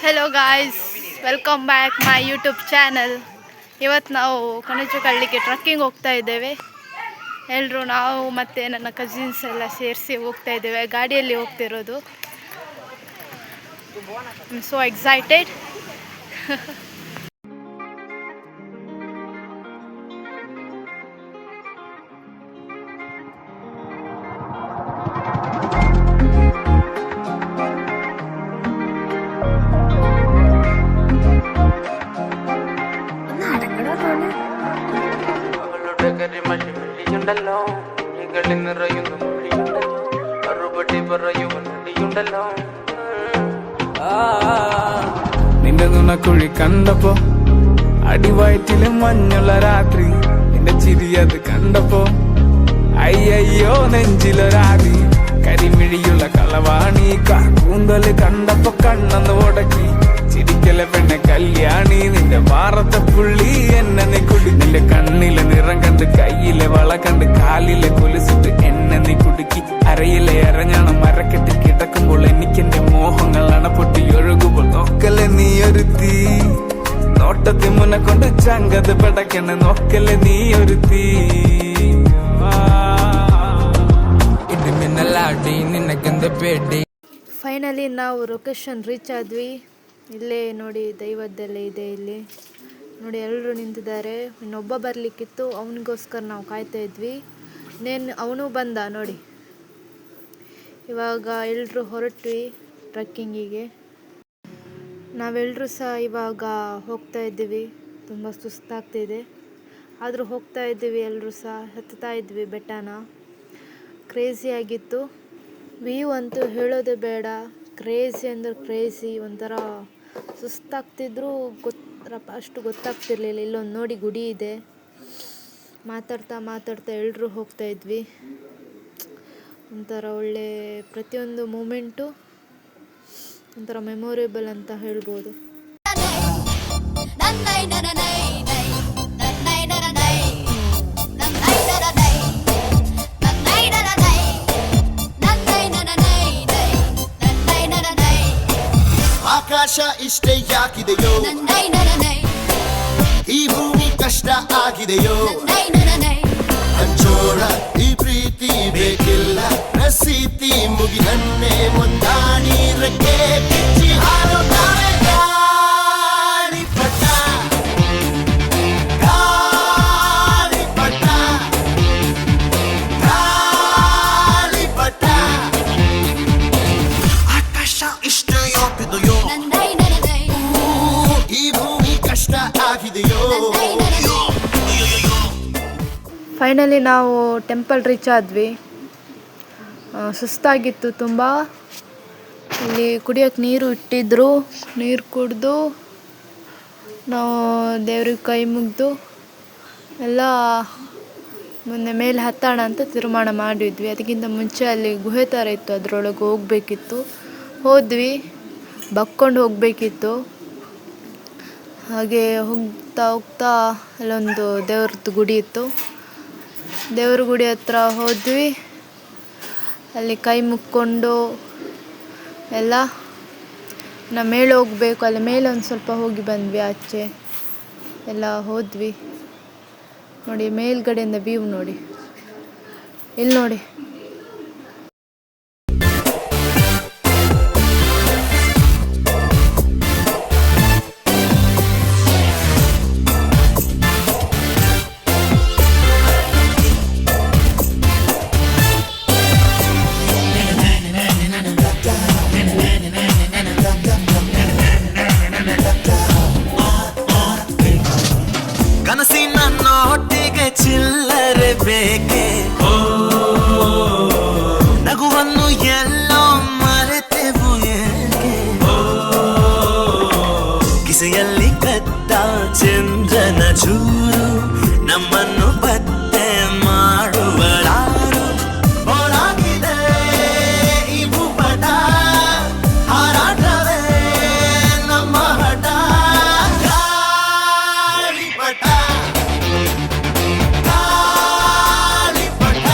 Hello guys, welcome back my YouTube channel. ಇವತ್ತು ನಾವು ಕಣಚಕಳ್ಳಿಗೆ trekking ಹೋಗ್ತಾ ಇದ್ದೇವೆ. ಎಲ್ಲರೂ ನಾವು ಮತ್ತು ನನ್ನ ಕಸಿನ್ಸ್ ಎಲ್ಲ ಸೇರಿಸಿ ಹೋಗ್ತಾ ಇದ್ದೇವೆ. ಗಾಡಿಯಲ್ಲಿ ಹೋಗ್ತಿರೋದು. I am so excited. നിന്റെ നുണക്കുഴി കണ്ടപ്പോ അടിവയറ്റില് മഞ്ഞുള്ള രാത്രി, നിന്റെ ചിരി അത് കണ്ടപ്പോ അയ്യോ നെഞ്ചിലൊരാതി. കരിമിഴിയുള്ള കളവാണി, കൂന്തല് കണ്ടപ്പോ കണ്ണന്ന് ഉടക്കി. ചിരിക്കല പെണ്ണെ കല്യാണി, നിന്റെ മാറത്തെ പുള്ളി എന്നെ നീ കുടി. നിന്റെ കണ്ണിലെ നിറം കണ്ട്, കയ്യിലെ വള കണ്ട്, കാലിലെ കൊലുസിട്ട് എന്നെ നീ കുടുക്കി. അരയിലെ അരഞ്ഞാണം മരക്കെട്ടിൽ കിടക്കുമ്പോൾ എനിക്കെന്റെ മോഹങ്ങൾ അണപ്പൊട്ടി ഒഴുകുമ്പോൾ നോക്കല്ലേ നീ ഒരു തീ. നോട്ടത്തി മുന്നെ കൊണ്ട് ചങ്കത് പടക്കണ നോക്കല്ലേ നീ ഒരു തീ. ಫೈನಲಿ ನಾವು ಲೊಕೇಶನ್ ರೀಚ್ ಆದ್ವಿ. ಇಲ್ಲೇ ನೋಡಿ, ದೈವದ್ದೆಲ್ಲ ಇದೆ ಇಲ್ಲಿ ನೋಡಿ, ಎಲ್ಲರೂ ನಿಂತಿದ್ದಾರೆ. ಇನ್ನೊಬ್ಬ ಬರಲಿಕ್ಕಿತ್ತು, ಅವನಿಗೋಸ್ಕರ ನಾವು ಕಾಯ್ತಾ ಇದ್ವಿ. ಅವನು ಬಂದ ನೋಡಿ. ಇವಾಗ ಎಲ್ಲರೂ ಹೊರಟ್ವಿ ಟ್ರಕ್ಕಿಂಗಿಗೆ. ನಾವೆಲ್ಲರೂ ಸಹ ಇವಾಗ ಹೋಗ್ತಾ ಇದ್ದೀವಿ. ತುಂಬ ಸುಸ್ತಾಗ್ತಿದೆ, ಆದರೂ ಹೋಗ್ತಾ ಇದ್ದೀವಿ. ಎಲ್ಲರೂ ಸಹ ಹತ್ತುತ್ತಾ ಇದ್ವಿ ಬೆಟ್ಟನ. ಕ್ರೇಜಿ ಆಗಿತ್ತು. ವ್ಯೂ ಅಂತೂ ಹೇಳೋದೇ ಬೇಡ, ಕ್ರೇಜಿ ಅಂದರೆ ಕ್ರೇಜಿ. ಒಂಥರ ಸುಸ್ತಾಗ್ತಿದ್ರು ಅಷ್ಟು ಗೊತ್ತಾಗ್ತಿರ್ಲಿಲ್ಲ. ಇಲ್ಲೊಂದು ನೋಡಿ, ಗುಡಿ ಇದೆ. ಮಾತಾಡ್ತಾ ಎಲ್ಲರೂ ಹೋಗ್ತಾ ಇದ್ವಿ. ಒಂಥರ ಒಳ್ಳೆ ಪ್ರತಿಯೊಂದು ಮೂಮೆಂಟು ಒಂಥರ ಮೆಮೊರೇಬಲ್ ಅಂತ ಹೇಳ್ಬೋದು. ಆಕಾಶ ಇಷ್ಟೇ ಯಾಕಿದೆಯೋ, ಈ ಭೂಮಿ ಕಷ್ಟ ಆಗಿದೆಯೋ, ಹಂಚೋಳ ಈ ಪ್ರೀತಿ ಬೇಕಿಲ್ಲ, ರಸೀತಿ ಮುಗಿದನ್ನೇ ಮುಂದಾಡಿ ರೆಕ್ಕೆ ಬಿಚ್ಚಿ ಹಾರುತ್ತಾರೆ ಗಾಳಿಪಟ, ಗಾಳಿಪಟ, ಗಾಳಿಪಟ. ಆಕಾಶ ಇಷ್ಟೇ ಯಾಕಿದೆಯೋ, ಈ ಭೂಮಿ ಕಷ್ಟ ಆಗಿದೆಯೋ. ಫೈನಲಿ ನಾವು ಟೆಂಪಲ್ ರೀಚ್ ಆದ್ವಿ. ಸುಸ್ತಾಗಿತ್ತು ತುಂಬ. ಇಲ್ಲಿ ಕುಡಿಯೋಕ್ಕೆ ನೀರು ಇಟ್ಟಿದ್ರು. ನೀರು ಕುಡಿದು ನಾವು ದೇವ್ರಿಗೆ ಕೈ ಮುಗಿದು ಎಲ್ಲ ಮೊನ್ನೆ ಮೇಲೆ ಹತ್ತೋಣ ಅಂತ ತೀರ್ಮಾನ ಮಾಡಿದ್ವಿ. ಅದಕ್ಕಿಂತ ಮುಂಚೆ ಅಲ್ಲಿ ಗುಹೆ ಥರ ಇತ್ತು, ಅದರೊಳಗೆ ಹೋಗಬೇಕಿತ್ತು. ಹೋದ್ವಿ, ಬಕ್ಕೊಂಡು ಹೋಗಬೇಕಿತ್ತು. ಹಾಗೆ ಹೋಗ್ತಾ ಅಲ್ಲೊಂದು ದೇವ್ರದ್ದು ಗುಡಿ ಇತ್ತು. ದೇವ್ರ ಗುಡಿ ಹತ್ರ ಹೋದ್ವಿ. ಅಲ್ಲಿ ಕೈ ಮುಕ್ಕೊಂಡು ಎಲ್ಲ ಮೇಲೆ ಹೋಗಬೇಕು. ಅಲ್ಲಿ ಮೇಲೆ ಒಂದು ಸ್ವಲ್ಪ ಹೋಗಿ ಬಂದ್ವಿ. ಆಚೆ ಎಲ್ಲ ಹೋದ್ವಿ. ನೋಡಿ, ಮೇಲ್ಗಡೆಯಿಂದ ವ್ಯೂ ನೋಡಿ, ಇಲ್ಲಿ ನೋಡಿ. ಕನಸಿನ ನೋಟಿಗೆ ಚಿಲ್ಲರೆ ಬೇಕೆ, ನಗುವನ್ನು ಎಲ್ಲೋ ಮರೆತೆವು ಏಕೆ, ಕಿಸೆಯಲ್ಲಿ ಕದ್ದ ಚಂದ್ರನ ಚೂರು ನಮ್ಮನ್ನು ಪತ್ತೆ ಮಾಡುವಳಾರು. ಬೋಳಾಗಿದೆ ಈ ಭೂಪಟ, ಹಾರಾಟವೇ ನಮ್ಮ ಹಠ. ಗಾಳಿಪಟ, ಗಾಳಿಪಟ.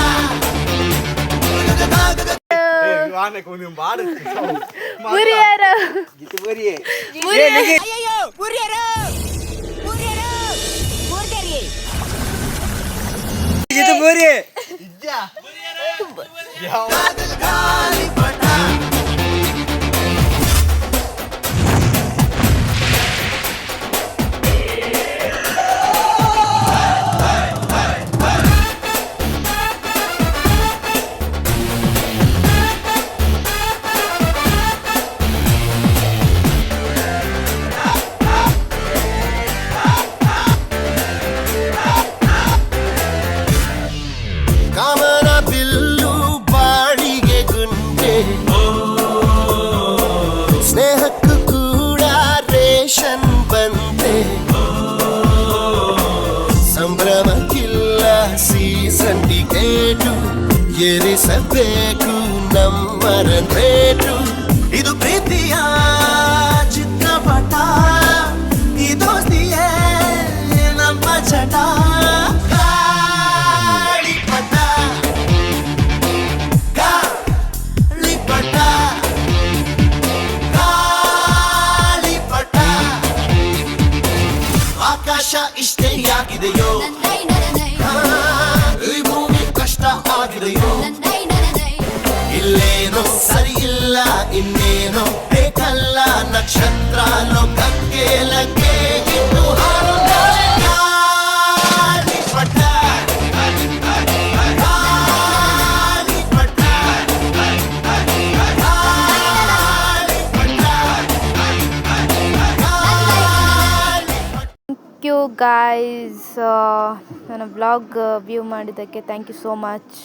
Aneh, kau ni baru. ಬುರಿಯರು ಕಾಮನ ಬಿಲ್ಲು ಬಾಳಿಗೆ ಗುಂಡೆ ಸ್ನೇಹಕ್ಕೂ ಕೂಡ ರೇಷನ್ ಬಂದೆ ಸಂಭ್ರಮಕ್ಕಿಲ್ಲ ಸೀಸನ್ ಟಿಕೇಟು ಏರಿಸಬೇಕು ನಮ್ಮರ ರೇಟು ಇದು ಪ್ರೀತಿಯ ಚಿತ್ರಪಟ ಈ ದೋಸ್ತಿಯೇ ನಮ್ಮ ಚಟ ಆಕಾಶ ಇಷ್ಟೇ ಯಾಗಿದೆಯೋ ಈ ಭೂಮಿ ಕಷ್ಟ ಆಗಿದೆಯೋ ಇಲ್ಲೇನೋ ಸರಿ ಇಲ್ಲ ಇನ್ನೇನೋ ಬೇಕಲ್ಲ ನಕ್ಷತ್ರ ಲೋಕಕ್ಕೆ ಲಗ್ಗೆ ಇಟ್ಟು ಹಾರು ಗಾಳಿಪಟ, ಗಾಳಿಪಟ, ಥ್ಯಾಂಕ್ ಯು ಗಾಯ್ಸ್ ನನ್ನ ವ್ಲಾಗ್ ವ್ಯೂ ಮಾಡಿದ್ದಕ್ಕೆ ಥ್ಯಾಂಕ್ ಯು ಸೋ ಮಚ್.